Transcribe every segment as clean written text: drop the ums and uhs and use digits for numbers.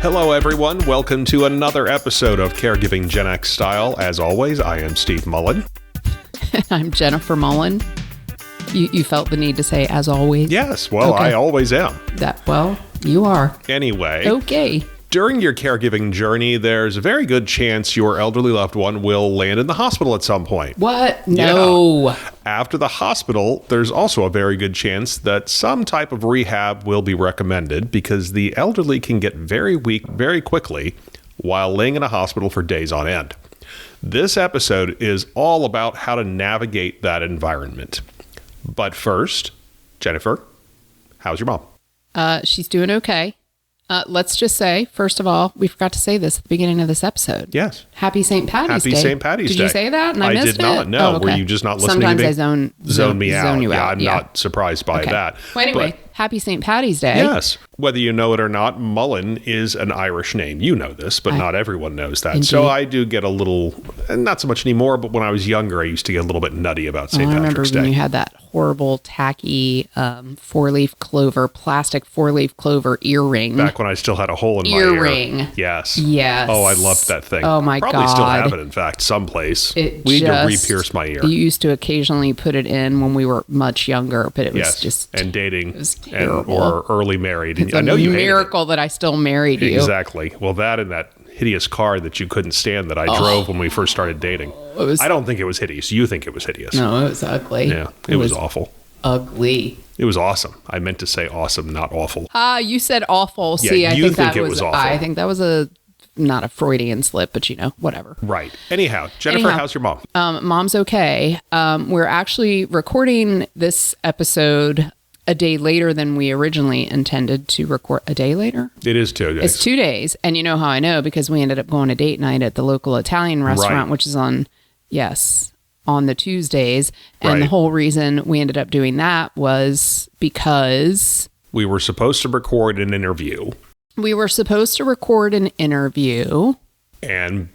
Hello, everyone. Welcome to another episode of Caregiving Gen X Style. As always, I am Steve Mullen. I'm Jennifer Mullen. You felt the need to say, as always? Yes, well, Okay. I always am. Well, you are. Anyway, Okay. during your caregiving journey, there's a very good chance your elderly loved one will land in the hospital at some point. What? No. Yeah. After the hospital, there's also a very good chance that some type of rehab will be recommended because the elderly can get very weak very quickly while laying in a hospital for days on end. This episode is all about how to navigate that environment. But first, Jennifer, how's your mom? She's doing okay. Let's just say, first of all, we forgot to say this at the beginning of this episode. Yes. Happy St. Patty's Day. Happy St. Patty's Day. Did you say that and I missed did not. it? No. Oh, okay. Were you just not listening Sometimes to me? I zone me out. Zone you out. I'm not surprised by that. Well, anyway, Happy St. Patty's Day. Yes. Whether you know it or not, Mullen is an Irish name. You know this, but not everyone knows that. Indeed. So I do get a little, not so much anymore, but when I was younger, I used to get a little bit nutty about St. I remember Patrick's when Day. you had that horrible, tacky plastic four-leaf clover earring. Back when I still had a hole in my Earring. ear. Yes. Yes. Oh, I loved that thing. Oh, my Probably still God. have it, in fact, someplace. It We need to just- re-pierce my ear. You used to occasionally put it in when we were much younger, but it was Yes. just And dating was and, terrible. or early married. And it's I know you a hated it. miracle that I still married you. Exactly. Well, that and that hideous car that you couldn't stand that I drove when we first started dating. I don't think it was hideous. You think it was hideous. No, it was ugly. Yeah, it was awful. Ugly. It was awesome. I meant to say awesome, not awful. You said awful. Yeah, See, I you think think that it was was awful. I think that was not a Freudian slip, but whatever. Right. Anyhow, Jennifer, how's your mom? Mom's okay. We're actually recording this episode a day later than we originally intended to record. A day later? It is 2 days. It's 2 days. And you know how I know? Because we ended up going to date night at the local Italian restaurant, Right. which is on the Tuesdays. And Right. the whole reason we ended up doing that was because We were supposed to record an interview, we were supposed to record an interview. and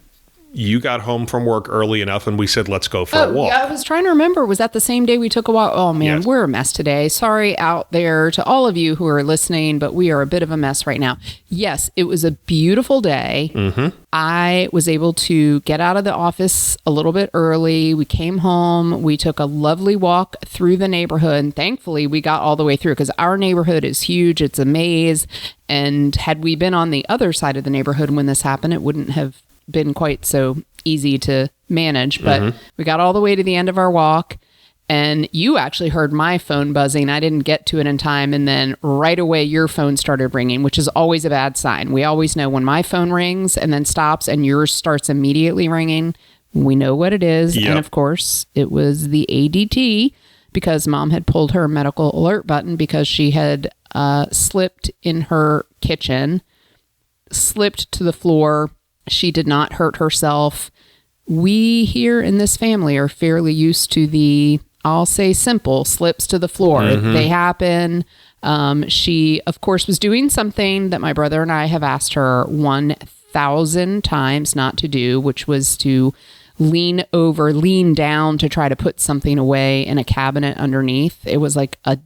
you got home from work early enough, and we said, let's go for a walk. Yeah, I was trying to remember. Was that the same day we took a walk? Oh, man, Yes. We're a mess today. Sorry out there to all of you who are listening, but we are a bit of a mess right now. Yes, it was a beautiful day. Mm-hmm. I was able to get out of the office a little bit early. We came home. We took a lovely walk through the neighborhood. And thankfully, we got all the way through because our neighborhood is huge. It's a maze. And had we been on the other side of the neighborhood when this happened, it wouldn't have been quite so easy to manage, but we got all the way to the end of our walk, and you actually heard my phone buzzing. I didn't get to it in time, and then right away your phone started ringing, which is always a bad sign. We always know when my phone rings and then stops and yours starts immediately ringing, we know what it is. Yep. And of course it was the ADT, because Mom had pulled her medical alert button because she had slipped in her kitchen, slipped to the floor. She did not hurt herself. We here in this family are fairly used to the, I'll say, simple slips to the floor. They happen. She, of course, was doing something that my brother and I have asked her 1,000 times not to do, which was to lean down to try to put something away in a cabinet underneath. It was like a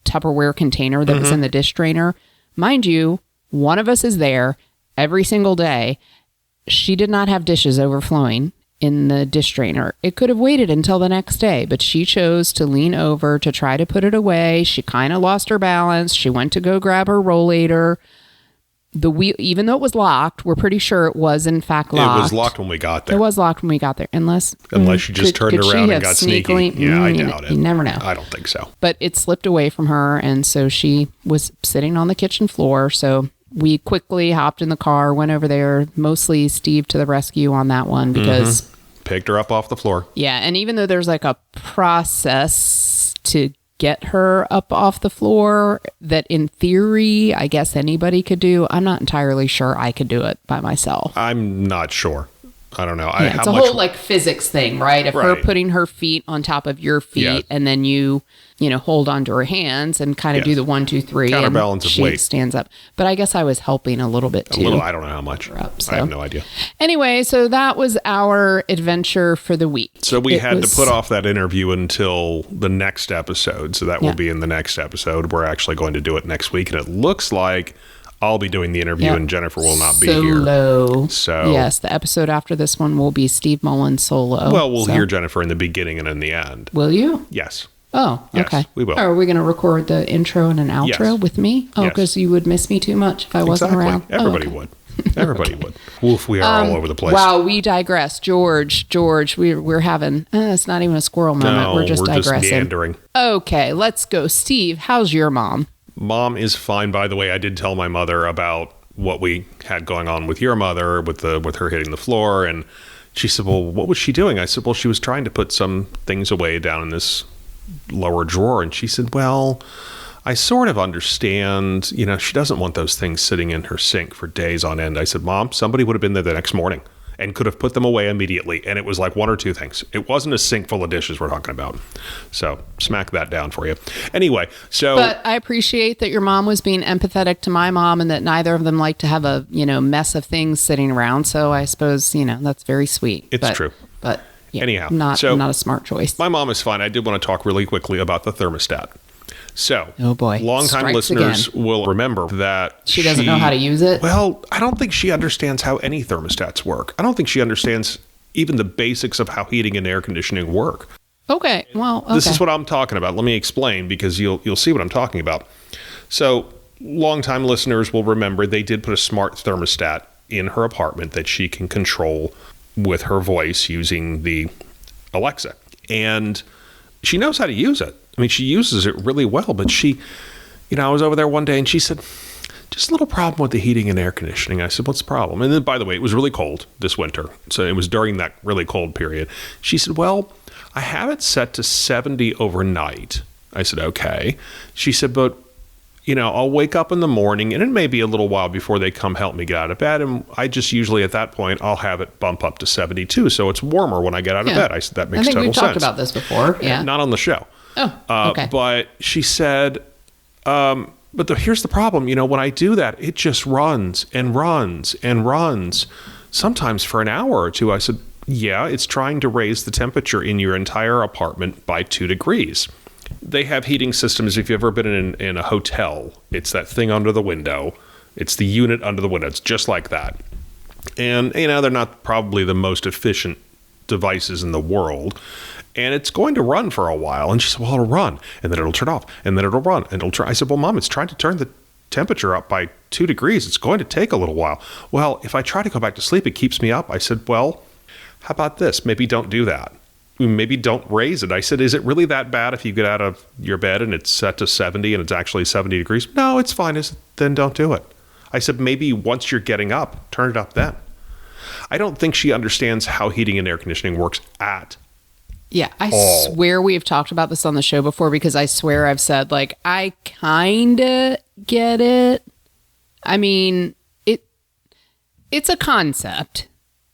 Tupperware container that was in the dish drainer. Mind you, one of us is there every single day. She did not have dishes overflowing in the dish drainer. It could have waited until the next day, but she chose to lean over to try to put it away. She kind of lost her balance. She went to go grab her rollator. The wheel, even though it was locked, we're pretty sure it was in fact locked. It was locked when we got there. It was locked when we got there, unless you just turned could she around and have got sneaky. sneakily- Yeah, I doubt it. You never know. I don't think so. But it slipped away from her, and so she was sitting on the kitchen floor. So we quickly hopped in the car, went over there, mostly Steve to the rescue on that one because... Picked her up off the floor. Yeah, and even though there's like a process to get her up off the floor that in theory, I guess anybody could do, I'm not entirely sure I could do it by myself. I'm not sure. I don't know. Yeah, it's a whole like physics thing, right? If her Right. putting her feet on top of your feet Yeah. and then you hold onto her hands and kind of Yes. do the 1, 2, 3 Counterbalance and of she weight. stands up. But I guess I was helping a little bit too. I don't know how much. Up, I have so. no idea. Anyway, so that was our adventure for the week. So we It had was- to put off that interview until the next episode. So that will Yeah. be in the next episode. We're actually going to do it next week. And it looks like I'll be doing the interview and Jennifer will not be Solo. here. So yes, the episode after this one will be Steve Mullins solo. Well, we'll hear Jennifer in the beginning and in the end. Will you? Yes. Oh, Yes, okay. we will. Are we going to record the intro and an outro with me? Oh, because you would miss me too much if I wasn't around. Everybody would. Everybody would. Woof, we are all over the place. Wow, we digress. George, we're having, it's not even a squirrel moment. No, we're just digressing. Just meandering. Okay, let's go. Steve, how's your mom? Mom is fine. By the way, I did tell my mother about what we had going on with your mother, with her hitting the floor. And she said, well, what was she doing? I said, well, she was trying to put some things away down in this lower drawer. And she said, well, I sort of understand, she doesn't want those things sitting in her sink for days on end. I said, Mom, somebody would have been there the next morning and could have put them away immediately. And it was like one or two things. It wasn't a sink full of dishes we're talking about. So smack that down for you. Anyway, But I appreciate that your mom was being empathetic to my mom and that neither of them like to have a, mess of things sitting around. So I suppose, that's very sweet. It's true. But yeah, anyhow, not a smart choice. My mom is fine. I did want to talk really quickly about the thermostat. So, oh boy, longtime listeners will remember that she doesn't know how to use it. Well, I don't think she understands how any thermostats work. I don't think she understands even the basics of how heating and air conditioning work. Okay, well, This is what I'm talking about. Let me explain because you'll see what I'm talking about. So, longtime listeners will remember they did put a smart thermostat in her apartment that she can control with her voice using the Alexa, and she knows how to use it. I mean, she uses it really well, but I was over there one day and she said, just a little problem with the heating and air conditioning. I said, what's the problem? And then, by the way, it was really cold this winter. So it was during that really cold period. She said, well, I have it set to 70 overnight. I said, okay. She said, but, I'll wake up in the morning and it may be a little while before they come help me get out of bed. And I just usually at that point, I'll have it bump up to 72. So it's warmer when I get out of bed. I said, that makes total sense. I think we've talked about this before. Yeah. Not on the show. Oh, okay. But she said, here's the problem. When I do that, it just runs and runs and runs, sometimes for an hour or two. I said, yeah, it's trying to raise the temperature in your entire apartment by 2 degrees. They have heating systems. If you've ever been in a hotel, it's that thing under the window. It's the unit under the window. It's just like that. And, they're not probably the most efficient devices in the world. And it's going to run for a while. And she said, well, it'll run. And then it'll turn off. And then it'll run. And it'll turn. I said, well, Mom, it's trying to turn the temperature up by 2 degrees. It's going to take a little while. Well, if I try to go back to sleep, it keeps me up. I said, well, how about this? Maybe don't do that. Maybe don't raise it. I said, is it really that bad if you get out of your bed and it's set to 70 and it's actually 70 degrees? No, it's fine. Then don't do it. I said, maybe once you're getting up, turn it up then. I don't think she understands how heating and air conditioning works at Yeah, I swear we have talked about this on the show before because I swear I've said, I kind of get it. I mean, it's a concept.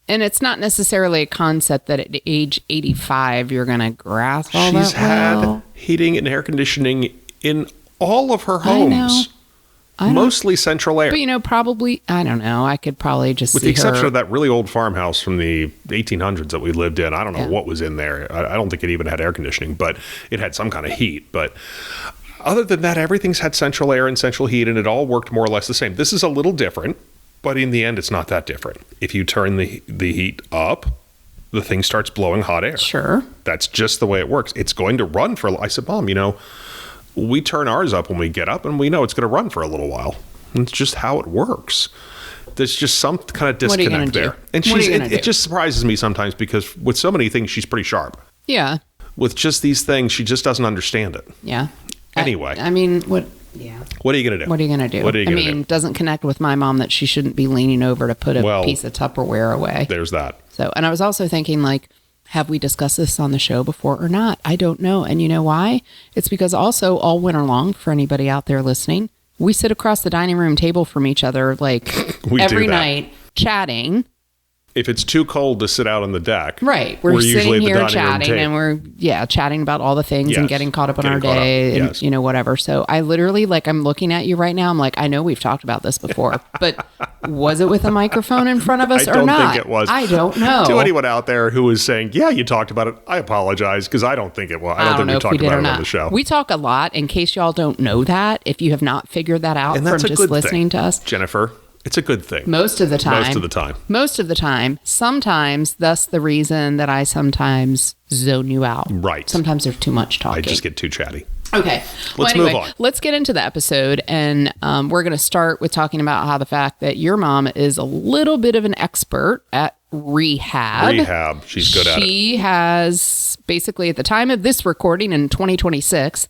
And it's not necessarily a concept that at age 85 you're going to grasp all that. She's had heating and air conditioning in all of her homes. I know. Mostly central air. But, probably, I don't know. I could probably just with the exception of that really old farmhouse from the 1800s that we lived in. I don't know what was in there. I don't think it even had air conditioning, but it had some kind of heat. But other than that, everything's had central air and central heat, and it all worked more or less the same. This is a little different. But in the end, it's not that different. If you turn the heat up, the thing starts blowing hot air. Sure. That's just the way it works. It's going to run for, I said, Mom, we turn ours up when we get up and we know it's going to run for a little while. And it's just how it works. There's just some kind of disconnect there. And it just surprises me sometimes because with so many things, she's pretty sharp. Yeah. With just these things, she just doesn't understand it. Yeah. Anyway. What are you going to do? What are you going to do? Doesn't connect with my mom that she shouldn't be leaning over to put a piece of Tupperware away. There's that. So, and I was also thinking have we discussed this on the show before or not? I don't know. And you know why? It's because also all winter long, for anybody out there listening, we sit across the dining room table from each other every night chatting. if it's too cold to sit out on the deck, right, we're usually sitting at the here dining room chatting table. and we're chatting about all the things and Yes. getting caught up on our Getting caught up. day and Yes. whatever. So I literally, like, I'm looking at you right now. I'm like, I know we've talked about this before, but was it with a microphone in front of us I or don't not? think it was. I don't know. To anyone out there who is saying, yeah, you talked about it, I apologize because I don't think it was. I don't think know we if talked we did about or it not. on the show. We talk a lot. In case y'all don't know that, if you have not figured that out And from that's a just good listening thing, to us, Jennifer. It's a good thing. most of the time. Most of the time. Most of the time. Sometimes that's the reason that I sometimes zone you out. Right. Sometimes there's too much talking. I just get too chatty. Okay. Let's anyway, move on. Let's get into the episode. And we're going to start with talking about how the fact that your mom is a little bit of an expert at rehab. Rehab. She's good at it. She has basically, at the time of this recording in 2026,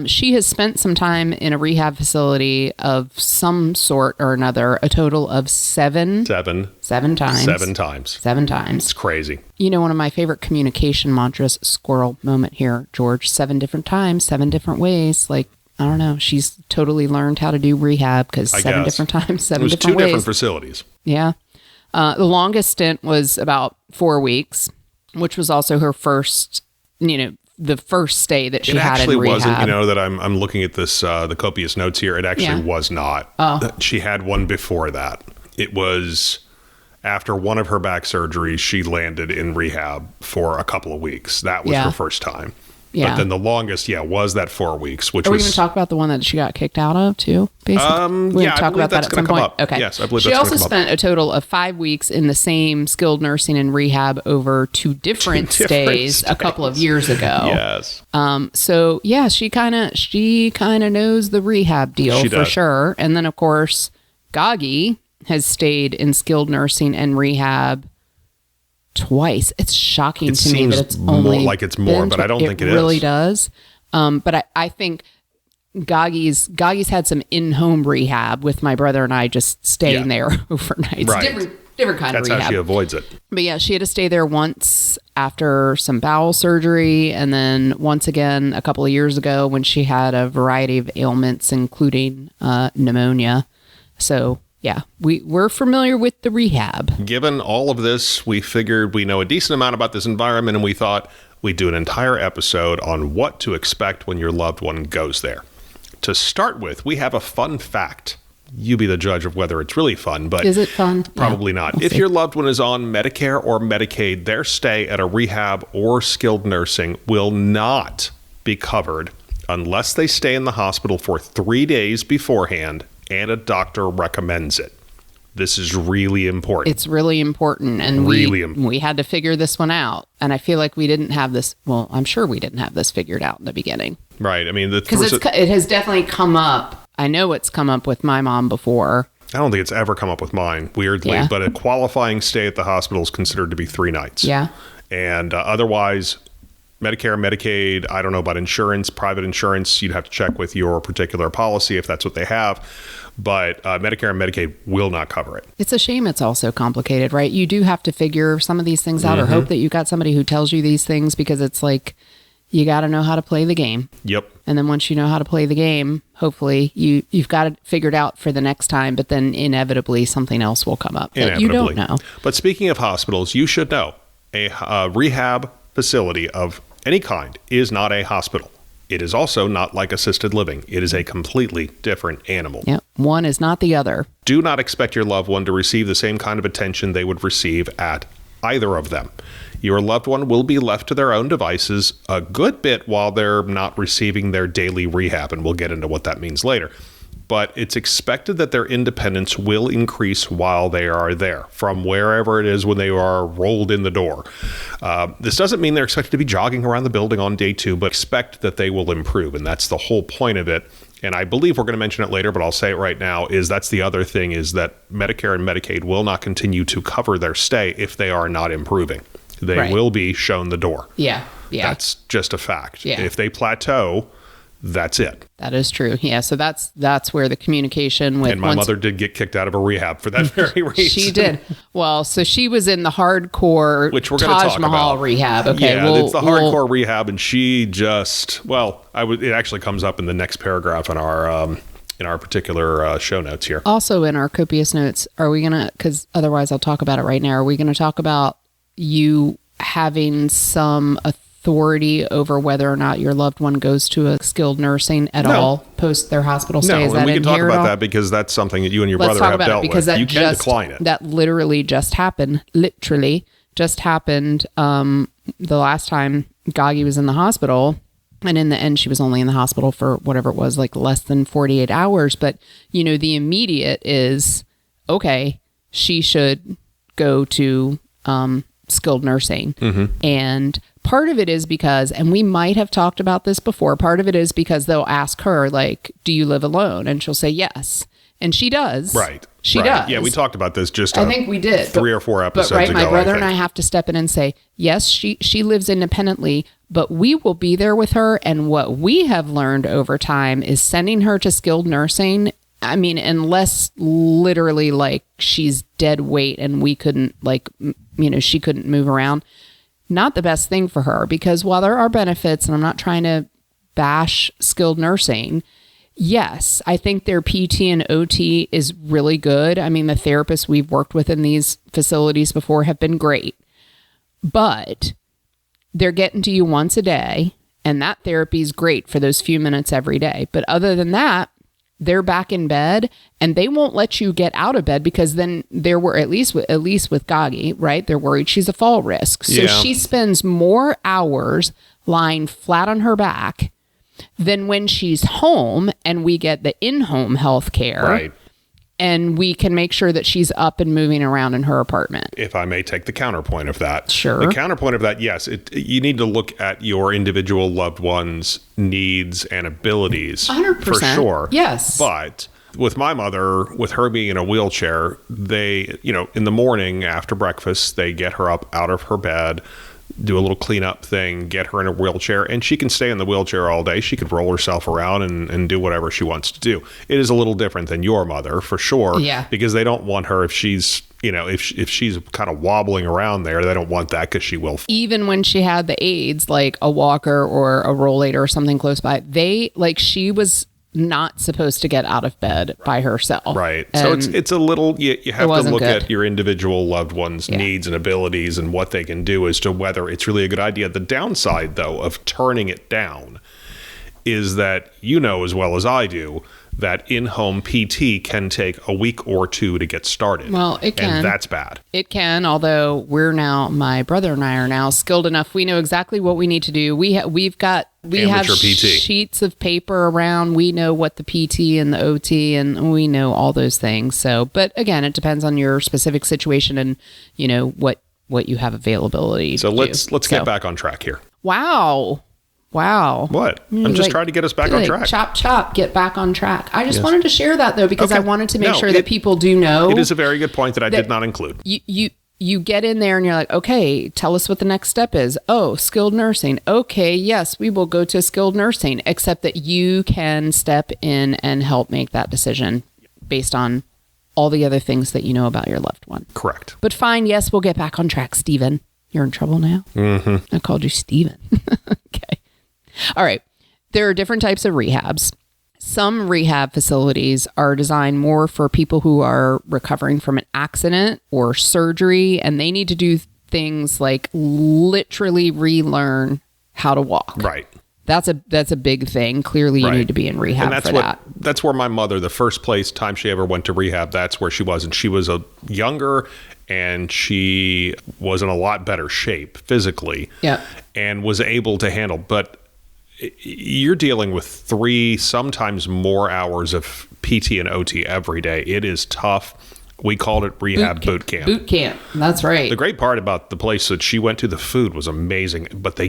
she has spent some time in a rehab facility of some sort or another, a total of seven times. 7 times. 7 times. It's crazy. You know, one of my favorite communication mantras, squirrel moment here, George, 7 different times, 7 different ways. Like, I don't know. She's totally learned how to do rehab because 7 guess. different times, 7 It was different 2 ways. different facilities. Yeah. The longest stint was about 4 weeks, which was also her first, the first stay that she It had actually in rehab. wasn't, that I'm looking at this, the copious notes here. It actually was not. She had one before that. It was after one of her back surgeries, she landed in rehab for a couple of weeks. That was her first time. Yeah. But then the longest, was that 4 weeks, which Are we was... going to talk about the one that she got kicked out of too? Basically, we're going yeah, to I talk believe about that that's at gonna some come point. up. Okay. Yes, I believe she that's also gonna come up. spent a total of 5 weeks in the same skilled nursing and rehab over 2 different stays a couple of years ago. Yes. So yeah, she kind of knows the rehab deal She for does. sure. And then of course, Gagi has stayed in skilled nursing and rehab twice. It's shocking It to me seems that it's only more like it's more, been but I don't think it is. really does. But I think Gagi's had some in-home rehab with my brother and I just staying there overnight. It's Right. different kind That's of rehab. how she avoids it. But yeah, she had to stay there once after some bowel surgery, and then once again a couple of years ago when she had a variety of ailments, including pneumonia. So yeah, we're familiar with the rehab. Given all of this, we figured we know a decent amount about this environment, and we thought we'd do an entire episode on what to expect when your loved one goes there. To start with, we have a fun fact. You be the judge of whether it's really fun, but Is it fun? probably Yeah, not. we'll If see. your loved one is on Medicare or Medicaid, their stay at a rehab or skilled nursing will not be covered unless they stay in the hospital for 3 days beforehand and a doctor recommends it. This is really important. It's really important, and we had to figure this one out. And I feel like we didn't have this. Well, I'm sure we didn't have this figured out in the beginning Right. I mean, because it has definitely come up. I know it's come up with my mom before. I don't think it's ever come up with mine, weirdly, Yeah. but a qualifying stay at the hospital is considered to be 3 nights. Yeah. And otherwise, Medicare, Medicaid, I don't know about insurance, private insurance, you'd have to check with your particular policy if that's what they have. But Medicare and Medicaid will not cover it. It's a shame it's also complicated, right? You do have to figure some of these things out or hope that you got somebody who tells you these things because it's like you got to know how to play the game. Yep. And then once you know how to play the game, hopefully you've got it figured out for the next time, but then inevitably something else will come up that you don't know. But speaking of hospitals, you should know a rehab facility of any kind is not a hospital. It is also not like assisted living. It is a completely different animal. Yep. One is not the other. Do not expect your loved one to receive the same kind of attention they would receive at either of them. Your loved one will be left to their own devices a good bit while they're not receiving their daily rehab, and we'll get into what that means later. But it's expected that their independence will increase while they are there, from wherever it is when they are rolled in the door. This doesn't mean they're expected to be jogging around the building on day 2, but expect that they will improve, and that's the whole point of it. And I believe we're going to mention it later, but I'll say it right now, is that's the other thing, is that Medicare and Medicaid will not continue to cover their stay if they are not improving. They will be shown the door. Yeah. Yeah. That's just a fact. Yeah. If they plateau, that's it. That is true. Yeah. So that's where the communication with And my mother did get kicked out of a rehab for that very reason. She did. Well, so she was in the hardcore Which we're going to Taj talk Mahal about. rehab. Okay. Yeah, it's the hardcore rehab, and she just, it actually comes up in the next paragraph in in our particular show notes here. Also in our copious notes, are we going to, because otherwise I'll talk about it right now, are we going to talk about you having some authority over whether or not your loved one goes to a skilled nursing at all post their hospital stay? No, and we can talk about that because that's something that you and your brother have dealt with. You can decline it. That literally just happened. The last time Gagi was in the hospital. And in the end, she was only in the hospital for whatever it was, like less than 48 hours. But, the immediate is, okay, she should go to skilled nursing. And part of it is because, and we might have talked about this before, part of it is because they'll ask her, like, do you live alone? And she'll say yes. And she does. Right. She does. Yeah, we talked about this just I think we did. 3 or 4 episodes ago. My brother and I have to step in and say, yes, she lives independently, but we will be there with her. And what we have learned over time is sending her to skilled nursing. I mean, unless literally like she's dead weight and we couldn't she couldn't move around. Not the best thing for her, because while there are benefits, and I'm not trying to bash skilled nursing, yes, I think their PT and OT is really good. I mean, the therapists we've worked with in these facilities before have been great, but they're getting to you once a day, and that therapy is great for those few minutes every day. But other than that, they're back in bed, and they won't let you get out of bed, because then there were, at least with Gagi, right? They're worried she's a fall risk. So she spends more hours lying flat on her back than when she's home and we get the in-home health care. Right. And we can make sure that she's up and moving around in her apartment. If I may take the counterpoint of that. Sure. The counterpoint of that, yes, you need to look at your individual loved one's needs and abilities. 100%. For sure. Yes. But with my mother, with her being in a wheelchair, they, in the morning after breakfast, they get her up out of her bed, do a little cleanup thing, get her in a wheelchair, and she can stay in the wheelchair all day. She could roll herself around and do whatever she wants to do. It is a little different than your mother, for sure. Yeah. Because they don't want her, if she's, if she's kind of wobbling around there, they don't want that, because she will. Even when she had the aids, like a walker or a rollator or something close by, she was not supposed to get out of bed by herself. Right. So it's a little, you have to look good. at your individual loved one's needs and abilities and what they can do as to whether it's really a good idea. The downside, though, of turning it down is that, as well as I do, that in-home PT can take a week or 2 to get started. Well, it can. And that's bad. It can, although my brother and I are now skilled enough. We know exactly what we need to do. We have PT. Sheets of paper around. We know what the PT and the OT, and we know all those things. So, but again, it depends on your specific situation and, what you have availability. So let's get back on track here. Wow. What? I'm just trying to get us back on track. Chop, get back on track. I just wanted to share that, though, because I wanted to make sure that people do know. It is a very good point that I did not include. You get in there and you're like, okay, tell us what the next step is. Oh, skilled nursing. Okay, yes, we will go to skilled nursing, except that you can step in and help make that decision based on all the other things that you know about your loved one. Correct. But fine, yes, we'll get back on track, Stephen. You're in trouble now? Mm-hmm. I called you Stephen. Okay. All right. There are different types of rehabs. Some rehab facilities are designed more for people who are recovering from an accident or surgery, and they need to do things like literally relearn how to walk. Right. That's a big thing. Clearly, you need to be in rehab for that. That's where my mother, the first time she ever went to rehab, that's where she was. And she was younger, and she was in a lot better shape physically. Yeah. And was able to handle. But you're dealing with 3, sometimes more hours of PT and OT every day. It is tough. We called it rehab boot camp. Boot camp. That's right. The great part about the place that she went to, the food was amazing. But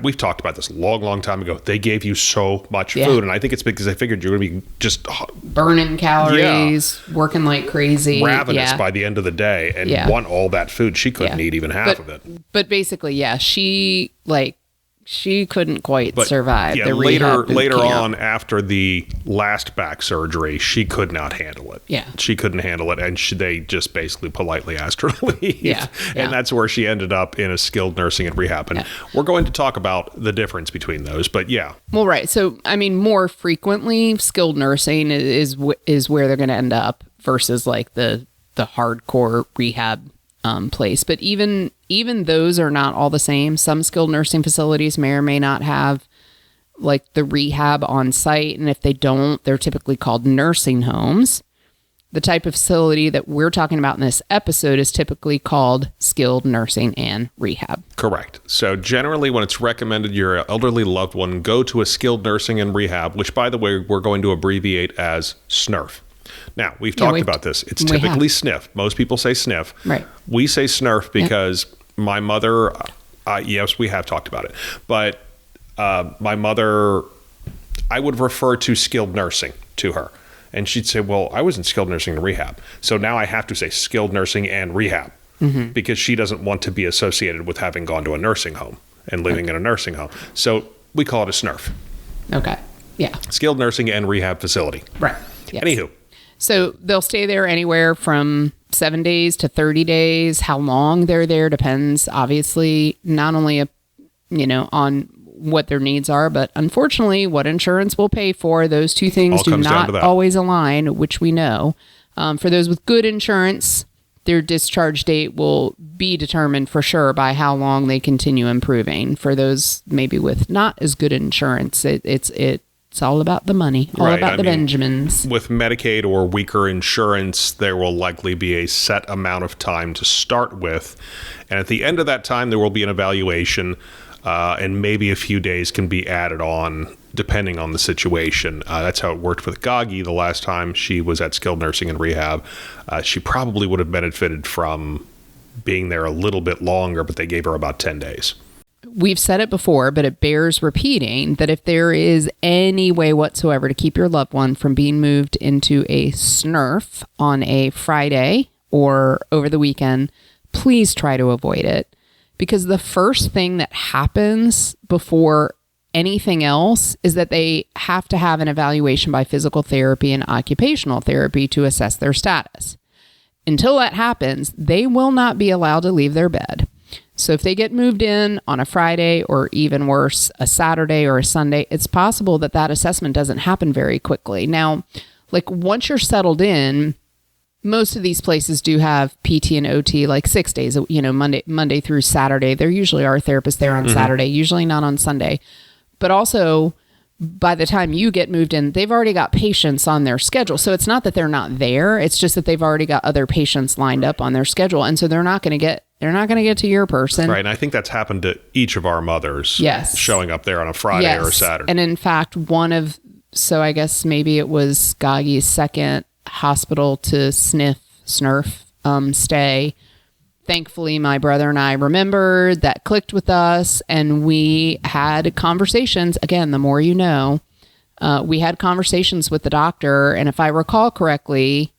we've talked about this a long, long time ago. They gave you so much food. And I think it's because they figured you're going to be just burning calories, working like crazy. Ravenous by the end of the day and want all that food. She couldn't eat even half of it. But basically, she she couldn't quite survive yeah, the rehab boot later camp. on, after the last back surgery, she could not handle it. Yeah. She couldn't handle it, and they just basically politely asked her to leave. Yeah. And that's where she ended up in a skilled nursing and rehab. And we're going to talk about the difference between those, but yeah. Well, right. So, I mean, more frequently, skilled nursing is where they're going to end up versus like the hardcore rehab place. But even those are not all the same. Some skilled nursing facilities may or may not have like the rehab on site. And if they don't, they're typically called nursing homes. The type of facility that we're talking about in this episode is typically called skilled nursing and rehab. Correct. So generally when it's recommended your elderly loved one go to a skilled nursing and rehab, which by the way, we're going to abbreviate as SNRF. Now, we've talked about this. It's typically SNF. Most people say SNF. Right. We say SNRF because my mother, yes, we have talked about it, but my mother, I would refer to skilled nursing to her. And she'd say, well, I was in skilled nursing and rehab. So now I have to say skilled nursing and rehab because she doesn't want to be associated with having gone to a nursing home and living in a nursing home. So we call it a SNRF. Okay. Yeah. Skilled nursing and rehab facility. Right. Yes. Anywho. So they'll stay there anywhere from 7 days to 30 days. How long they're there depends, obviously, not only, on what their needs are, but unfortunately, what insurance will pay for. Those two things do not always align, which we know. For those with good insurance, their discharge date will be determined for sure by how long they continue improving. For those maybe with not as good insurance, it's all about the money, about the Benjamins. With Medicaid or weaker insurance, there will likely be a set amount of time to start with. And at the end of that time, there will be an evaluation, and maybe a few days can be added on depending on the situation. That's how it worked with Gagi the last time she was at skilled nursing and rehab. She probably would have benefited from being there a little bit longer, but they gave her about 10 days. We've said it before, but it bears repeating that if there is any way whatsoever to keep your loved one from being moved into a SNRF on a Friday or over the weekend, please try to avoid it. Because the first thing that happens before anything else is that they have to have an evaluation by physical therapy and occupational therapy to assess their status. Until that happens, they will not be allowed to leave their bed. So if they get moved in on a Friday or even worse, a Saturday or a Sunday, it's possible that that assessment doesn't happen very quickly. Now, like once you're settled in, most of these places do have PT and OT like 6 days, Monday through Saturday. There usually are therapists there on Saturday, usually not on Sunday. But also, by the time you get moved in, they've already got patients on their schedule. So it's not that they're not there. It's just that they've already got other patients lined up on their schedule. And so they're not going to get to your person. Right. And I think that's happened to each of our mothers. Yes. Showing up there on a Friday or a Saturday. And in fact, so I guess maybe it was Gagi's second hospital to SNRF stay. Thankfully, my brother and I remembered, that clicked with us, and we had conversations. Again, the more you know, we had conversations with the doctor. And if I recall correctly,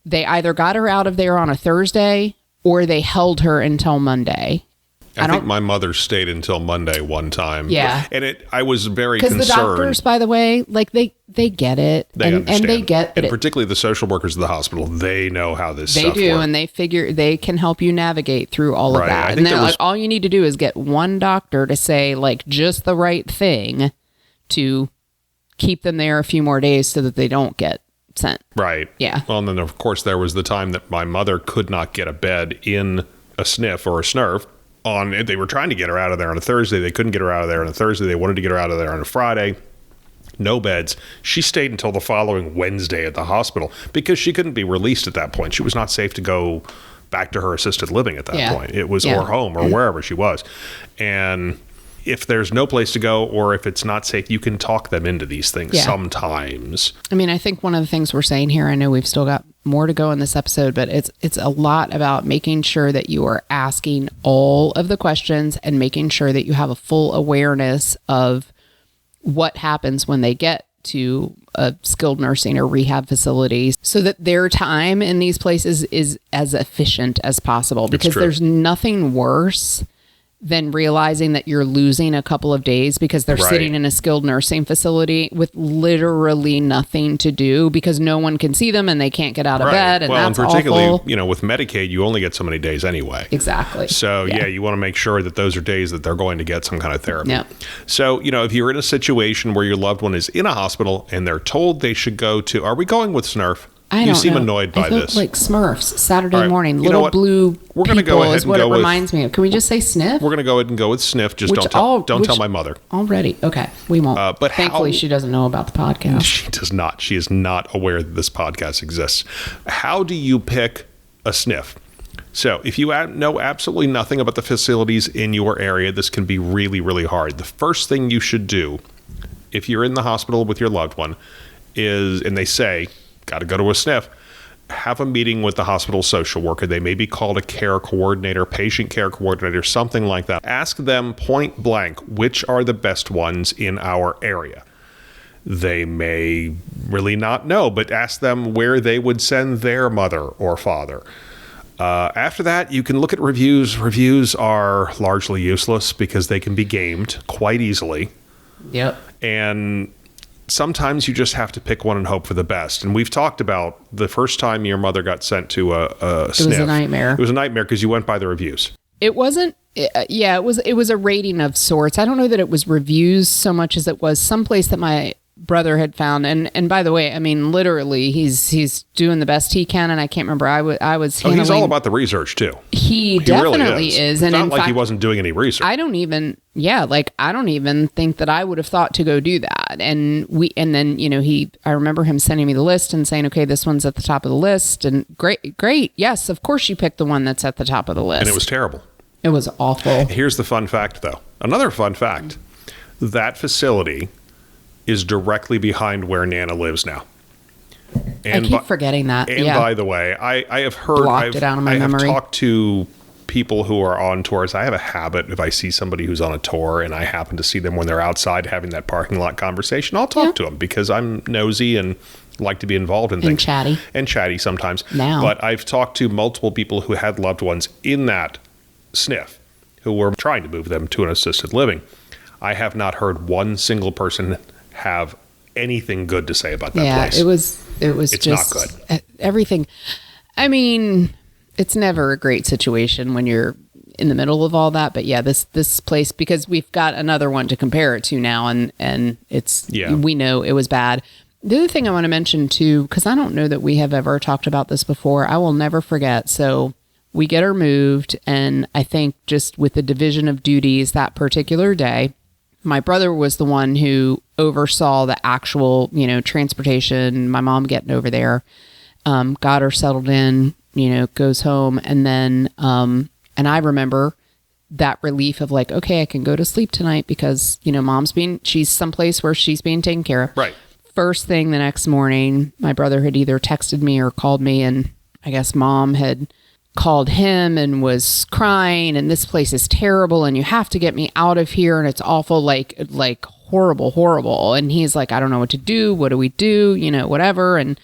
they either got her out of there on a Thursday or they held her until Monday. I think my mother stayed until Monday one time. Yeah. And I was very concerned. Because the doctors, by the way, like they get it. They understand. And they get that. And particularly the social workers of the hospital, they know how this stuff works. They do, and they figure they can help you navigate through all of that. And they're like, all you need to do is get one doctor to say like just the right thing to keep them there a few more days so that they don't get sent. Right. Yeah. Well, and then of course there was the time that my mother could not get a bed in a SNF or a SNRF. They were trying to get her out of there on a Thursday. They couldn't get her out of there on a Thursday. They wanted to get her out of there on a Friday. No beds. She stayed until the following Wednesday at the hospital because she couldn't be released at that point. She was not safe to go back to her assisted living at that point. It was or home or wherever she was. And if there's no place to go or if it's not safe, you can talk them into these things sometimes. I mean, I think one of the things we're saying here, I know we've still got more to go in this episode, but it's a lot about making sure that you are asking all of the questions and making sure that you have a full awareness of what happens when they get to a skilled nursing or rehab facility so that their time in these places is as efficient as possible, because there's nothing worse then realizing that you're losing a couple of days because they're sitting in a skilled nursing facility with literally nothing to do because no one can see them and they can't get out of bed. And that's particularly, awful. With Medicaid, you only get so many days anyway. Exactly. So, you want to make sure that those are days that they're going to get some kind of therapy. Yeah. So, if you're in a situation where your loved one is in a hospital and they're told they should go to, are we going with Snurf? You seem annoyed by this. Like Smurfs, Saturday morning, you little blue We're going to go ahead is and what go it reminds me of. Can we just say Sniff? We're going to go ahead and go with Sniff. Just don't tell my mother. Already. Okay. We won't. But thankfully, she doesn't know about the podcast. She does not. She is not aware that this podcast exists. How do you pick a Sniff? So if you know absolutely nothing about the facilities in your area, this can be really, really hard. The first thing you should do if you're in the hospital with your loved one is, and they say, got to go to a Sniff, have a meeting with the hospital social worker. They may be called a care coordinator, patient care coordinator, something like that. Ask them point blank, which are the best ones in our area. They may really not know, but ask them where they would send their mother or father. After that, you can look at reviews. Reviews are largely useless because they can be gamed quite easily. Yep. And sometimes you just have to pick one and hope for the best. And we've talked about the first time your mother got sent to a SNF. It was a nightmare. It was a nightmare because you went by the reviews. It wasn't. It was a rating of sorts. I don't know that it was reviews so much as it was someplace that my brother had found. And by the way, I mean, literally, he's doing the best he can. And I can't remember. I was handling. He's all about the research too. He definitely really is. And it's not in like fact, he wasn't doing any research. I don't even think that I would have thought to go do that. And then, I remember him sending me the list and saying, okay, this one's at the top of the list. And great. Yes, of course you picked the one that's at the top of the list. And it was terrible. It was awful. Here's the fun fact, though. Another fun fact. That facility is directly behind where Nana lives now. And I keep forgetting that. And by the way, I have heard, Blocked it out of my memory. I've talked to people who are on tours. I have a habit, if I see somebody who's on a tour and I happen to see them when they're outside having that parking lot conversation, I'll talk to them because I'm nosy and like to be involved in things. And chatty sometimes. Now. But I've talked to multiple people who had loved ones in that SNF who were trying to move them to an assisted living. I have not heard one single person have anything good to say about that place. It's just not good. Everything. I mean, it's never a great situation when you're in the middle of all that, but this place, because we've got another one to compare it to now, and we know it was bad. The other thing I want to mention too, because I don't know that we have ever talked about this before, I will never forget. So we get her moved, and I think just with the division of duties that particular day, my brother was the one who oversaw the actual, transportation, my mom getting over there, got her settled in, goes home. And then, and I remember that relief of like, okay, I can go to sleep tonight because, she's someplace where she's being taken care of. Right. First thing the next morning, my brother had either texted me or called me, and I guess mom had called him and was crying, and this place is terrible and you have to get me out of here and it's awful, like horrible. And he's like, I don't know what to do. What do we do? Whatever. And,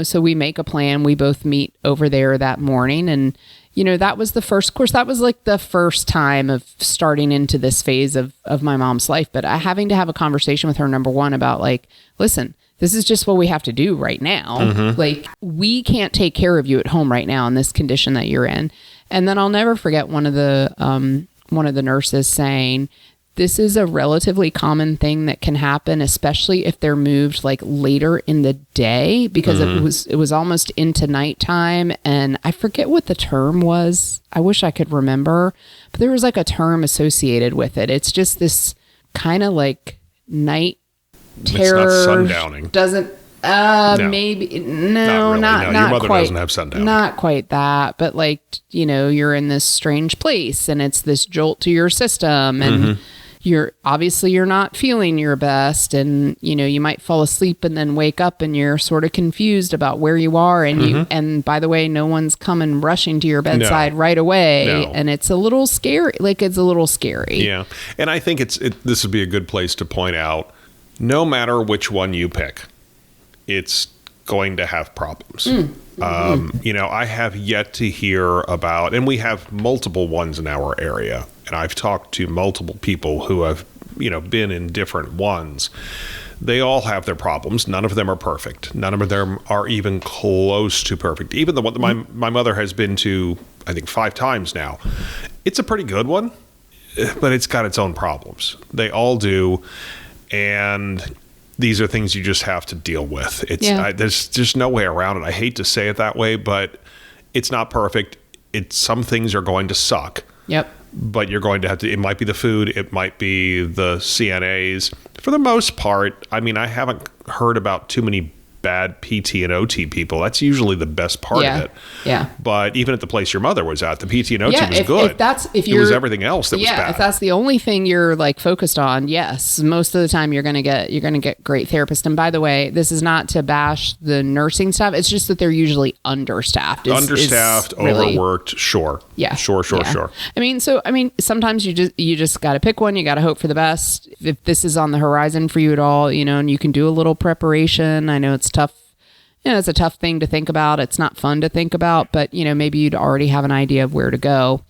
so we make a plan. We both meet over there that morning. And, that was the first course. That was like the first time of starting into this phase of my mom's life. But having to have a conversation with her, number one, about like, listen, this is just what we have to do right now. Mm-hmm. Like, we can't take care of you at home right now in this condition that you're in. And then I'll never forget one of the nurses saying, this is a relatively common thing that can happen, especially if they're moved like later in the day, because it was almost into nighttime. And I forget what the term was. I wish I could remember, but there was like a term associated with it. It's just this kind of like night terror. It's not sundowning. Doesn't maybe no, not Your mother quite, doesn't have sundowning. Not quite that, but like, you're in this strange place and it's this jolt to your system, and you're not feeling your best, and you might fall asleep and then wake up and you're sort of confused about where you are, and and by the way, no one's coming rushing to your bedside right away, and it's a little scary. Yeah. And I think this would be a good place to point out, no matter which one you pick, it's going to have problems. I have yet to hear about, and we have multiple ones in our area, and I've talked to multiple people who have, been in different ones. They all have their problems. None of them are perfect. None of them are even close to perfect. Even the one that my mother has been to, I think 5 times now. It's a pretty good one, but it's got its own problems. They all do. And these are things you just have to deal with. There's just no way around it. I hate to say it that way, but it's not perfect. Some things are going to suck. Yep. But you're going to have to, it might be the food, it might be the CNAs. For the most part, I haven't heard about too many bad PT and OT people. That's usually the best part of it. Yeah. But even at the place your mother was at, the PT and OT was good. It was everything else that was bad. If that's the only thing you're focused on, yes, most of the time you're going to get great therapists. And by the way, this is not to bash the nursing staff. It's just that they're usually understaffed. Overworked. Sure. Yeah. Sure. Sometimes you just got to pick one. You got to hope for the best. If this is on the horizon for you at all, and you can do a little preparation. I know it's tough. It's a tough thing to think about. It's not fun to think about, but maybe you'd already have an idea of where to go.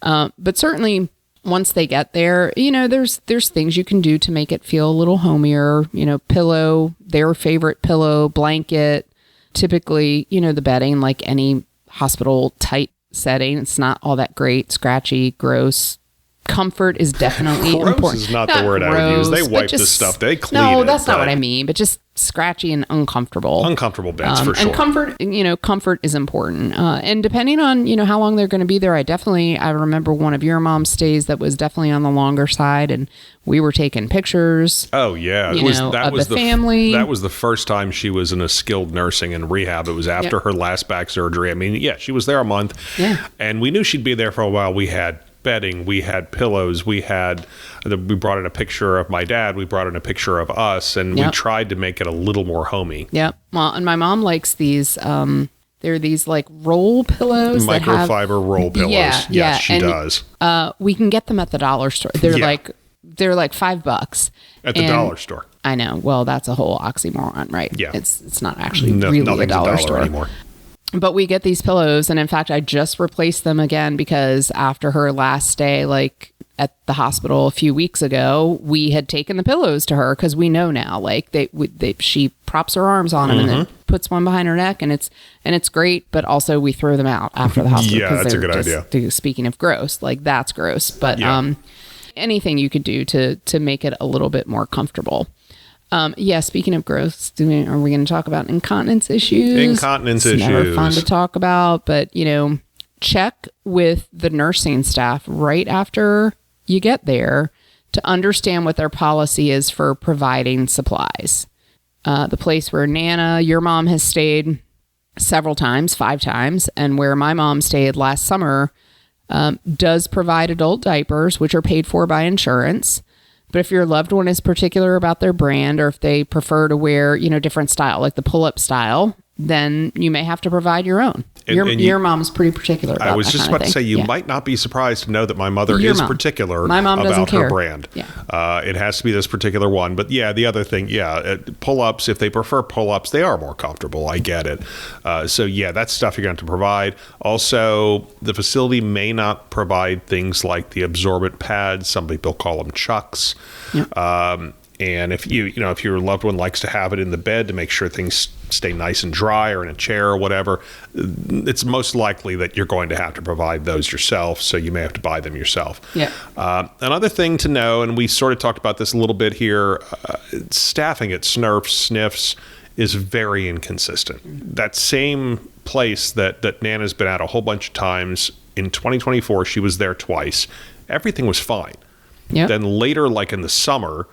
But certainly once they get there, there's things you can do to make it feel a little homier, pillow, their favorite pillow, blanket, typically, the bedding, like any hospital type setting. It's not all that great, scratchy, gross. Comfort is definitely important. Gross is not the word I would use. They wipe the stuff. They clean it. No, that's not what I mean. But just scratchy and uncomfortable. Uncomfortable beds for sure. And comfort is important. And depending on, how long they're going to be there, I remember one of your mom's stays that was definitely on the longer side, and we were taking pictures. Oh yeah, that was the family. That was the first time she was in a skilled nursing and rehab. It was after her last back surgery. She was there a month. Yeah, and we knew she'd be there for a while. We had bedding, we had pillows, we brought in a picture of my dad, we brought in a picture of us, and we tried to make it a little more homey. Yeah. Well, and my mom likes these they're these roll pillows, microfiber roll pillows. Yes, she does. We can get them at the dollar store. They're like $5 at the dollar store. I know. Well, that's a whole oxymoron, right? Yeah. It's not actually really a dollar store anymore. But we get these pillows, and in fact, I just replaced them again because after her last stay, at the hospital a few weeks ago, we had taken the pillows to her because we know now, she props her arms on them and then puts one behind her neck, and it's great. But also, we throw them out after the hospital. Yeah, that's a good idea. Speaking of gross, that's gross. But anything you could do to make it a little bit more comfortable. Speaking of gross, are we going to talk about incontinence issues? It's never fun to talk about, but, check with the nursing staff right after you get there to understand what their policy is for providing supplies. The place where Nana, your mom, has stayed several times, 5 times, and where my mom stayed last summer, does provide adult diapers, which are paid for by insurance. But if your loved one is particular about their brand, or if they prefer to wear, different style, like the pull-up style, then you may have to provide your own. Your mom's pretty particular about that. I was just about to say, you might not be surprised to know that my mother is particular about her brand. Yeah. It has to be this particular one. But the other thing, pull-ups, if they prefer pull-ups, they are more comfortable. I get it. That's stuff you're going to have to provide. Also, the facility may not provide things like the absorbent pads. Some people call them chucks. Yeah. And if if your loved one likes to have it in the bed to make sure things stay nice and dry, or in a chair or whatever, it's most likely that you're going to have to provide those yourself. So you may have to buy them yourself. Yeah. Another thing to know, and we sort of talked about this a little bit here, staffing at SNFs is very inconsistent. That same place that Nana's been at a whole bunch of times, in 2024, she was there twice. Everything was fine. Yep. Then later, in the summer,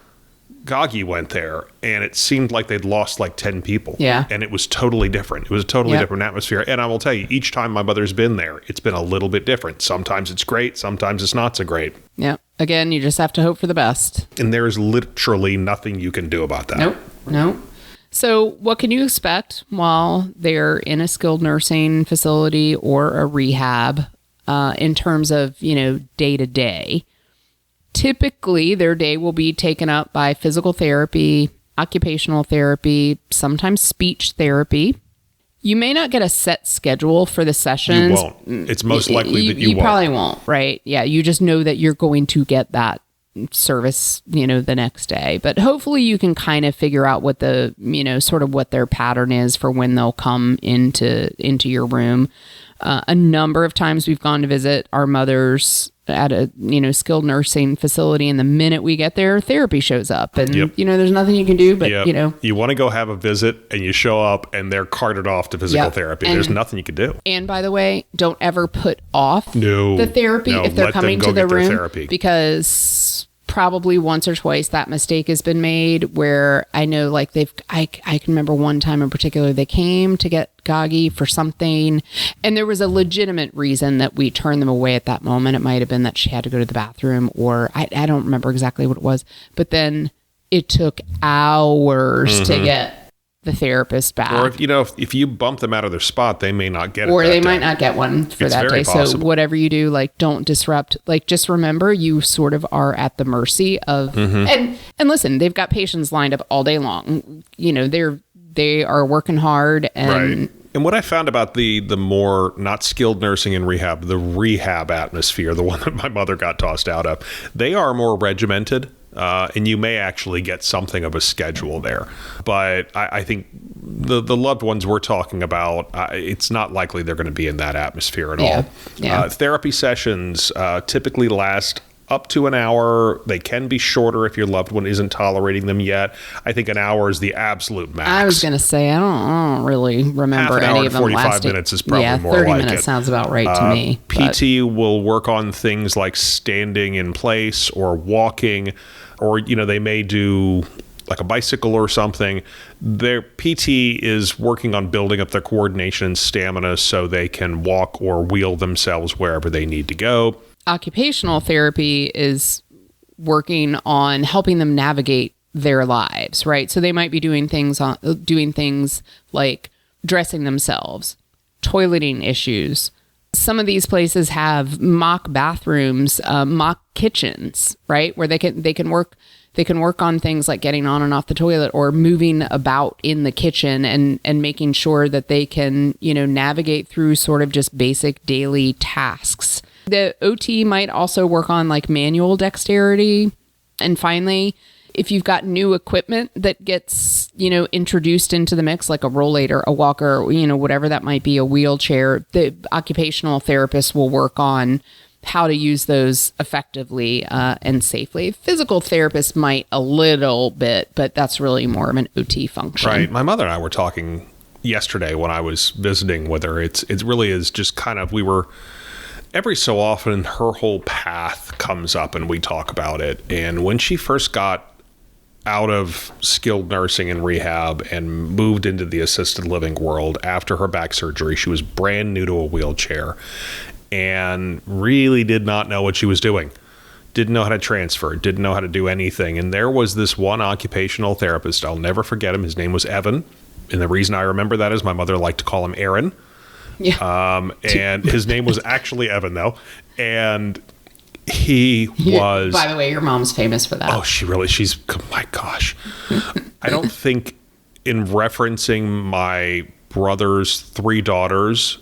Gagi went there, and it seemed like they'd lost 10 people. Yeah. And it was totally different. It was a totally different atmosphere. And I will tell you, each time my mother's been there, it's been a little bit different. Sometimes it's great. Sometimes it's not so great. Yeah. Again, you just have to hope for the best. And there's literally nothing you can do about that. Nope. So what can you expect while they're in a skilled nursing facility or a rehab in terms of, day to day? Typically, their day will be taken up by physical therapy, occupational therapy, sometimes speech therapy. You may not get a set schedule for the sessions. You won't. It's most likely that you won't. You probably won't, right? Yeah, you just know that you're going to get that service, the next day. But hopefully you can kind of figure out what the, sort of what their pattern is for when they'll come into your room. A number of times we've gone to visit our mothers at a, skilled nursing facility, and the minute we get there, therapy shows up, and, there's nothing you can do, but, You want to go have a visit, and you show up, and they're carted off to physical therapy. There's nothing you can do. And by the way, don't ever put off the therapy if they're coming to the room, because probably once or twice that mistake has been made where I know like I can remember one time in particular, they came to get Gagi for something and there was a legitimate reason that we turned them away at that moment. It might have been that she had to go to the bathroom or I don't remember exactly what it was, but then it took hours to get the therapist back. Or if you bump them out of their spot, they may not get it. Or they day. might not get one for it's that very day. Possible. So whatever you do, like don't disrupt. Like just remember, you sort of are at the mercy of. And listen, they've got patients lined up all day long. They are working hard and. Right. And what I found about the more not skilled nursing and rehab, the rehab atmosphere, the one that my mother got tossed out of, they are more regimented. And you may actually get something of a schedule there. But I think the loved ones we're talking about, it's not likely they're going to be in that atmosphere at all. Yeah. Therapy sessions typically last up to an hour. They can be shorter if your loved one isn't tolerating them yet. I think an hour is the absolute max. I was going to say, I don't really remember any of them 45 lasting. minutes is probably more 30 like minutes it. sounds about right to me. PT will work on things like standing in place or walking, or, they may do like a bicycle or something. Their PT is working on building up their coordination and stamina so they can walk or wheel themselves wherever they need to go. Occupational therapy is working on helping them navigate their lives, right? So they might be doing things like dressing themselves, toileting issues. Some of these places have mock bathrooms, mock kitchens, right? Where they can work on things like getting on and off the toilet or moving about in the kitchen and making sure that they can, navigate through sort of just basic daily tasks. The OT might also work on like manual dexterity. And finally, if you've got new equipment that gets, introduced into the mix, like a rollator, a walker, whatever that might be, a wheelchair, the occupational therapist will work on how to use those effectively and safely. Physical therapists might a little bit, but that's really more of an OT function. Right. My mother and I were talking yesterday when I was visiting with her. It really is just kind of, every so often her whole path comes up and we talk about it. And when she first got out of skilled nursing and rehab and moved into the assisted living world after her back surgery, she was brand new to a wheelchair and really did not know what she was doing. Didn't know how to transfer, didn't know how to do anything. And there was this one occupational therapist, I'll never forget him. His name was Evan. And the reason I remember that is my mother liked to call him Aaron. Yeah. And his name was actually Evan, though. And he was... By the way, your mom's famous for that. Oh, she's... Oh my gosh. I don't think in referencing my brother's 3 daughters,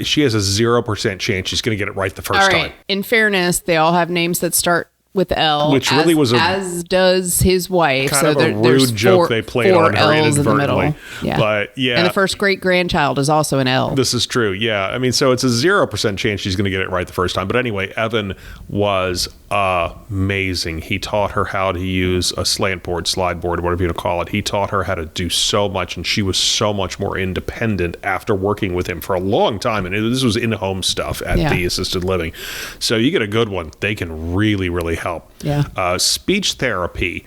she has a 0% chance she's going to get it right the first time. In fairness, they all have names that start with L, which really was as does his wife. Kind of a rude joke they played on her inadvertently. Yeah. But yeah. And the first great grandchild is also an L. This is true. Yeah. I mean, so it's a 0% chance she's going to get it right the first time. But anyway, Evan was amazing. He taught her how to use a slant board, slide board, whatever you want to call it. He taught her how to do so much, and she was so much more independent after working with him for a long time. And this was in-home stuff at the assisted living. So you get a good one. They can really, really help. Yeah. Speech therapy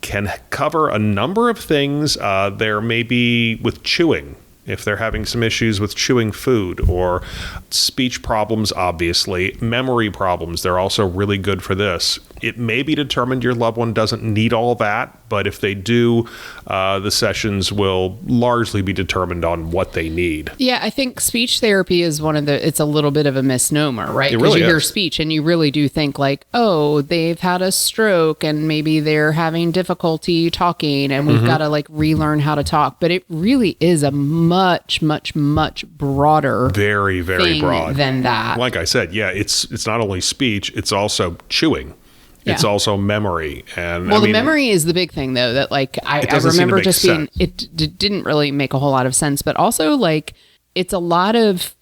can cover a number of things. There may be with chewing, if they're having some issues with chewing food, or speech problems, obviously. Memory problems, they're also really good for this. It may be determined your loved one doesn't need all that, But if they do, the sessions will largely be determined on what they need. Yeah, I think speech therapy is it's a little bit of a misnomer, right? It Because really you hear is. speech and you really do think like, oh, they've had a stroke and maybe they're having difficulty talking and we've got to like relearn how to talk. But it really is a much, much, much broader Very, very thing broad. than that. Like I said, yeah, it's not only speech, it's also chewing. It's Yeah. also memory. And Well, I mean, the memory is the big thing, though, that like I doesn't seem to remember make just being, sense. it didn't really make a whole lot of sense, but also like it's a lot of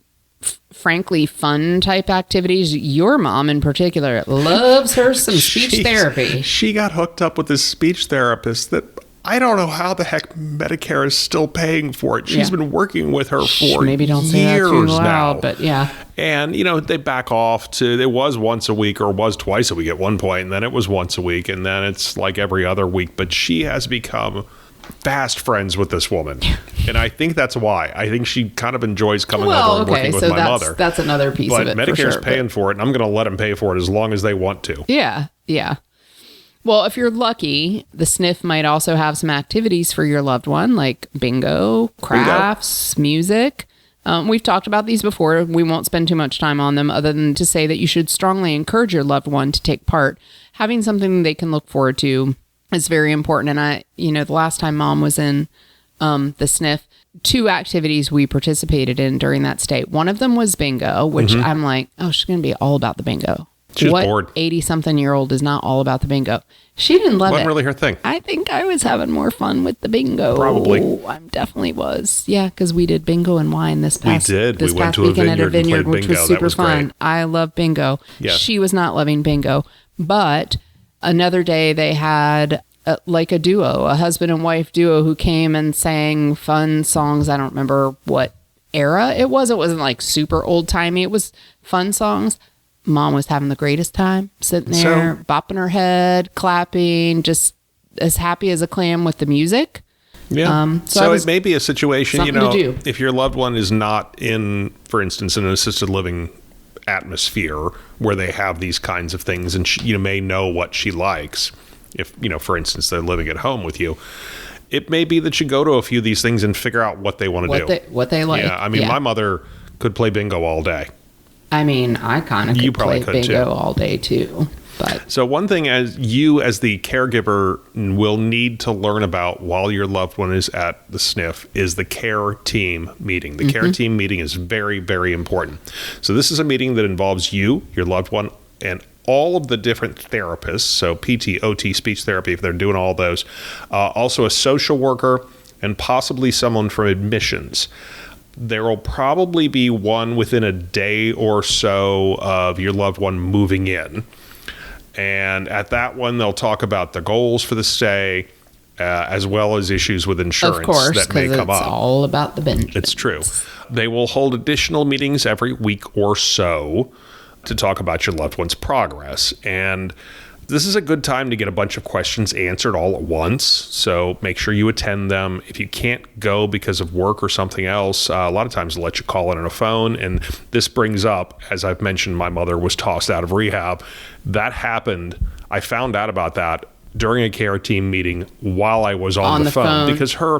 frankly fun type activities. Your mom in particular loves her some speech therapy. She got hooked up with this speech therapist that I don't know how the heck Medicare is still paying for it. She's Yeah. been working with her for Maybe don't say that years too now. loud, but yeah. And, they back off to, it was once a week or was twice a week at one point, and then it was once a week, and then it's like every other week. But she has become fast friends with this woman. And I think that's why. I think she kind of enjoys coming over and working with my mother. That's another piece But of it. Medicare's for sure, paying for it, and I'm going to let them pay for it as long as they want to. Yeah, yeah. Well, if you're lucky, the SNF might also have some activities for your loved one, like bingo, crafts, music. We've talked about these before. We won't spend too much time on them other than to say that you should strongly encourage your loved one to take part. Having something they can look forward to is very important. And the last time Mom was in the SNF, 2 activities we participated in during that stay. One of them was bingo, which I'm like, oh, she's going to be all about the bingo. She's what bored. 80-something-year-old is not all about the bingo? She didn't love Wasn't it. really her thing. I think I was having more fun with the bingo. Probably. I definitely was. Yeah, because we did bingo and wine this past did. This We went past to a weekend at a vineyard and vineyard, played which was bingo. That super was fun. great. I love bingo. Yes. She was not loving bingo. But another day they had like a duo, a husband and wife duo who came and sang fun songs. I don't remember what era it was. It wasn't like super old timey. It was fun songs. Mom was having the greatest time sitting there, bopping her head, clapping, just as happy as a clam with the music. Yeah. So it may be a situation, something to do. if your loved one is not in, for instance, in an assisted living atmosphere where they have these kinds of things, and you may know what she likes. If, for instance, they're living at home with you, it may be that you go to a few of these things and figure out what they want to do. What they like. Yeah. I mean, my mother could play bingo all day. I mean, I kind of could probably play could, bingo too. all day too. But So one thing as the caregiver will need to learn about while your loved one is at the SNF is the care team meeting. The care team meeting is very, very important. So this is a meeting that involves you, your loved one, and all of the different therapists. So PT, OT, speech therapy, if they're doing all those. Also a social worker and possibly someone from admissions. There will probably be one within a day or so of your loved one moving in. And at that one, they'll talk about the goals for the stay, as well as issues with insurance of course, that may because come it's up. all about the bench. It's true. They will hold additional meetings every week or so to talk about your loved one's progress. And this is a good time to get a bunch of questions answered all at once. So make sure you attend them. If you can't go because of work or something else, a lot of times they'll let you call in on a phone. And this brings up, as I've mentioned, my mother was tossed out of rehab. That happened. I found out about that during a care team meeting while I was on the phone because her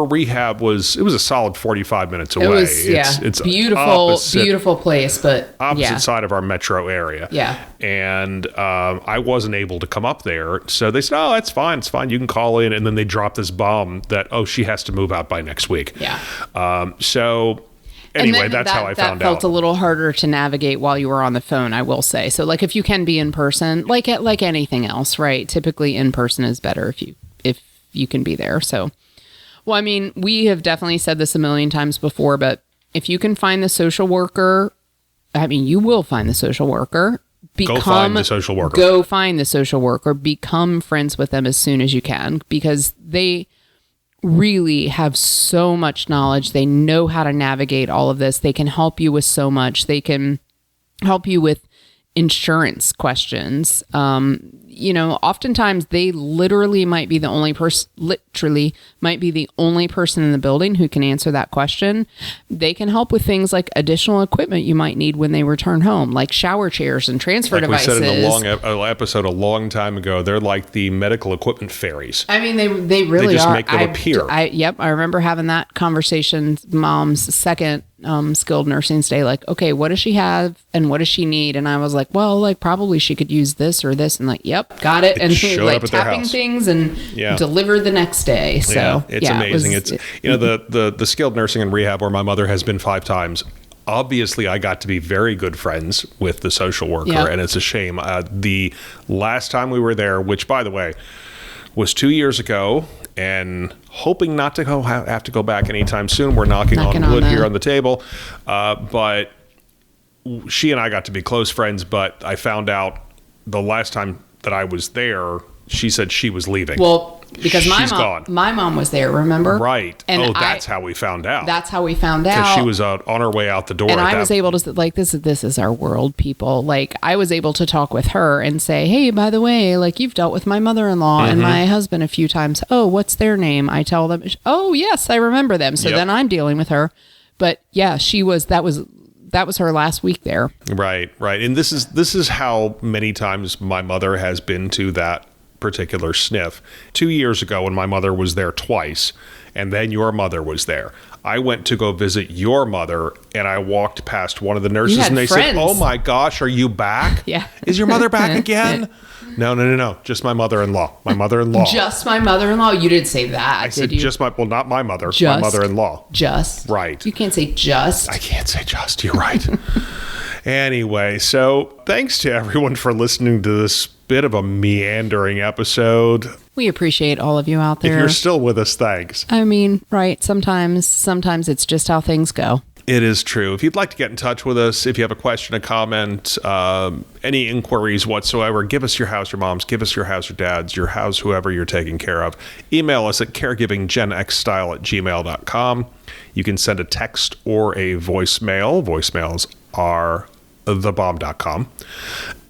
rehab was a solid 45 minutes away. It was, It's beautiful place, but opposite side of our metro area. Yeah. And I wasn't able to come up there. So they said, oh, that's fine. It's fine. You can call in. And then they dropped this bomb that, she has to move out by next week. Yeah. So anyway, that's how I found That felt out. a little harder to navigate while you were on the phone, I will say. So like if you can be in person, like anything else, right? Typically in person is better if you can be there. So, well, I mean, we have definitely said this a million times before, but if you can find the social worker, I mean, you will find the social worker. Go find the social worker. Go find the social worker. Become friends with them as soon as you can, because they really have so much knowledge. They know how to navigate all of this. They can help you with so much. They can help you with insurance questions. Oftentimes they literally might be the only person in the building who can answer that question. They can help with things like additional equipment you might need when they return home, like shower chairs and transfer devices. We said in a long episode a long time ago, they're like the medical equipment fairies. I mean, they really they just are. make them appear. I remember having that conversation. Mom's second skilled nursing stay, like, okay, what does she have and what does she need? And I was like, well, like probably she could use this or this, and like, yep, got it. And showed like up at their tapping house. things and delivered the next day. So it's amazing. It's the skilled nursing and rehab where my mother has been 5 times. Obviously, I got to be very good friends with the social worker, and it's a shame. The last time we were there, which by the way was 2 years ago, and hoping not to have to go back anytime soon. We're knocking on wood here on the table. But she and I got to be close friends, but I found out the last time that I was there, she said she was leaving. Well, because gone. My mom was there, remember? Right. And that's how we found out. That's how we found out. Because she was on her way out the door. And I was able to, like, this is our world, people. Like, I was able to talk with her and say, hey, by the way, like, you've dealt with my mother-in-law and my husband a few times. Oh, what's their name? I tell them, oh, yes, I remember them. So then I'm dealing with her. But yeah, that was her last week there. Right. And this is how many times my mother has been to that particular sniff. 2 years ago when my mother was there twice, and then your mother was there, I went to go visit your mother, and I walked past one of the nurses, and they said, oh my gosh, are you back? Yeah. Is your mother back again? No. Just my mother-in-law. My mother-in-law. Just my mother-in-law? You didn't say that, did you? Just not my mother, my mother-in-law. Just. Right. You can't say just. I can't say just. You're right. Anyway, so thanks to everyone for listening to this bit of a meandering episode. We appreciate all of you out there. If you're still with us, thanks. I mean, right. Sometimes it's just how things go. It is true. If you'd like to get in touch with us, if you have a question, a comment, any inquiries whatsoever, give us your house, your mom's, give us your house, your dad's, your house, whoever you're taking care of. Email us at caregivinggenxstyle@gmail.com. You can send a text or a voicemail. Voicemails are thebomb.com.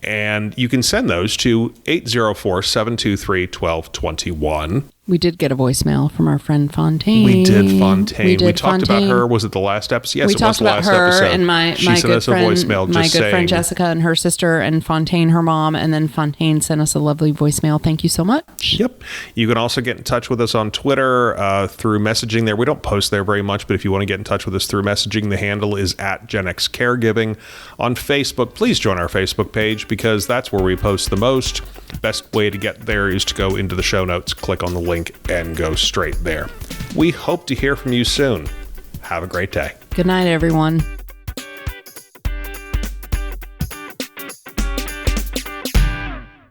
And you can send those to 804-723-1221. We did get a voicemail from our friend Fontaine. We did Fontaine. We talked about her. Was it the last episode? Yes, it was the last episode. We talked about her and my good friend Jessica and her sister, and Fontaine, her mom, and then Fontaine sent us a lovely voicemail. Thank you so much. Yep. You can also get in touch with us on Twitter through messaging there. We don't post there very much, but if you want to get in touch with us through messaging, the handle is @GenXCaregiving. On Facebook, please join our Facebook page because that's where we post the most. Best way to get there is to go into the show notes, click on the link, and go straight there. We hope to hear from you soon. Have a great day. Good night, everyone.